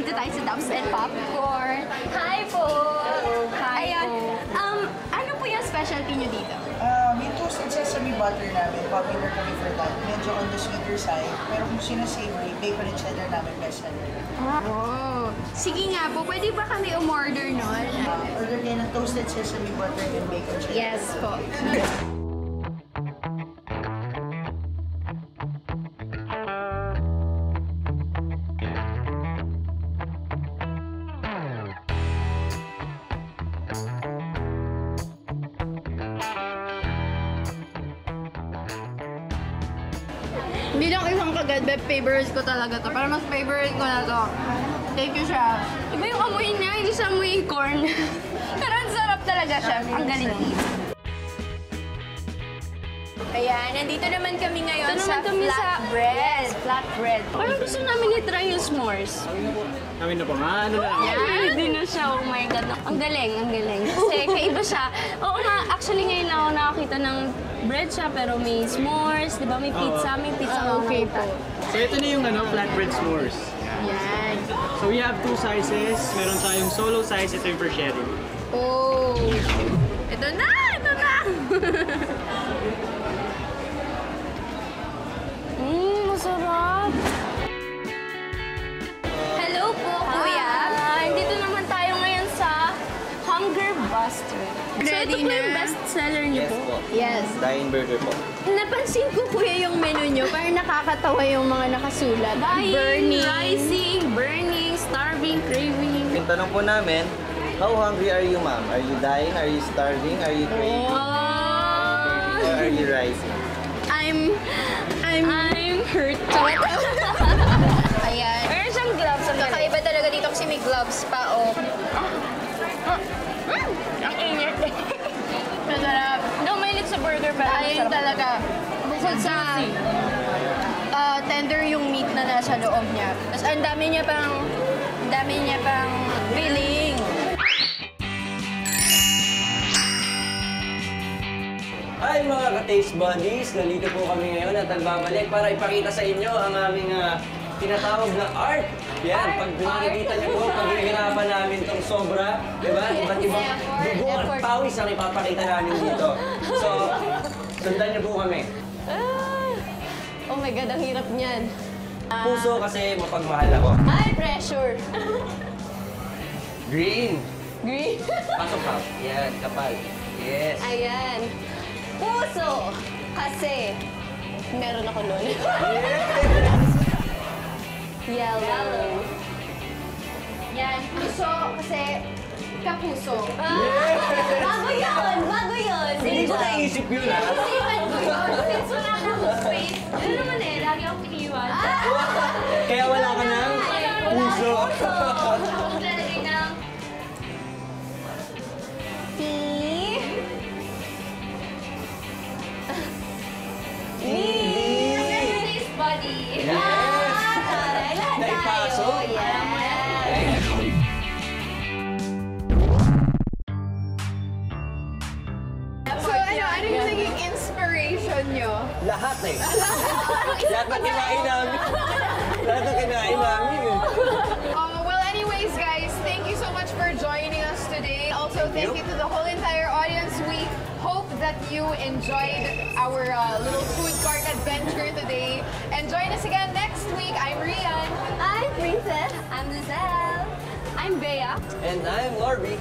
nandito tayo sa Dubs and Popcorn. Hi po! Hi Ayan. po. Ano po yung specialty nyo dito? May toasted sesame butter namin. Popular kami for that. Medyo on the sweeter side. Pero kung savory, bacon and cheddar namin best seller. Oh. Sige nga po, pwede ba kami umorder nun? Order kayo ng toasted sesame butter and bacon cheddar. Yes po. Bilang isang kagad, favorite ko talaga to. Para mas favorite ko na to. Thank you siya. Iba yung amoy niya, hindi siya amoy corn. Pero ang sarap talaga siya. Ang galing niya. Ayan, nandito naman kami ngayon sa flatbread. Flatbread. Parang gusto namin i-try yung s'mores. Kami na po nga, ano na lang. Yan, hindi na siya. Oh my God. Ang galing, ang galing. Kasi kaiba siya. Oo nga, actually ngayon ako nakakita ng bread siya, pero may s'mores, di ba? May pizza, Okay po. So ito na yung flatbread s'mores. Yan. So we have two sizes. Meron tayong solo size, ito yung for sharing. Oh. Ito na! Ito na! Masarap. Hello po, kuya. Dito naman tayo ngayon sa Hunger Buster. So ito Ready po na? yung best seller niyo Yes po? po. Yes. Dine burger po. Napansin ko, kuya, yung menu nyo. Parang nakakatawa yung mga nakasulat. Dying, rising, burning, starving, craving. Yung tanong po namin, how hungry are you, ma'am? Are you dying? Are you starving? Are you craving? Oh, Or are you rising? I'm hurt. Ayan. Meron siyang gloves. Ang galing. Kakaiba talaga dito kasi may gloves pa, oh. Ang init. Masarap. Mahilig sa burger pero Ayun masarap. talaga. Bukod sa tender yung meat na nasa loob niya. Tapos ang dami niya pang filling. Hi mga ka-taste buddies! Nandito po kami ngayon at nagbabalik para ipakita sa inyo ang aming tinatawag na art. Yan, pag nakikita niyo po, paghihirapan namin itong sobra, di ba? Iba't ibang dugo at pawis ang ipapakita namin dito. So, sundan niyo po kami. Oh my God, ang hirap niyan. Puso kasi mapagmahal ako. High pressure. Green. Green. Pasok ka. Yan, kapal. Yes. Ayan. Puso. Kasi meron ako nun. Yellow. Yan. Puso kasi kapuso. Bago yun! Bago yun! Hindi ko naisip yun, ha? Since wala na akong space, yun naman eh, lagi akong iniwan. Kaya wala ka ng puso. Lalagay ng P. taste body. Yes! Lahat Naipasok? tayo. Yes. So ano yung naging inspiration nyo? Lahat eh. Lahat na kinain namin. Lahat na kinain namin eh. Well, anyways, guys, thank you so much for joining us today. Also, thank you to the whole entire audience. We hope that you enjoyed our little food cart adventure today. And join us again next week. I'm Rian. I'm Princess. I'm Lizelle. I'm Bea. And I'm Lorby.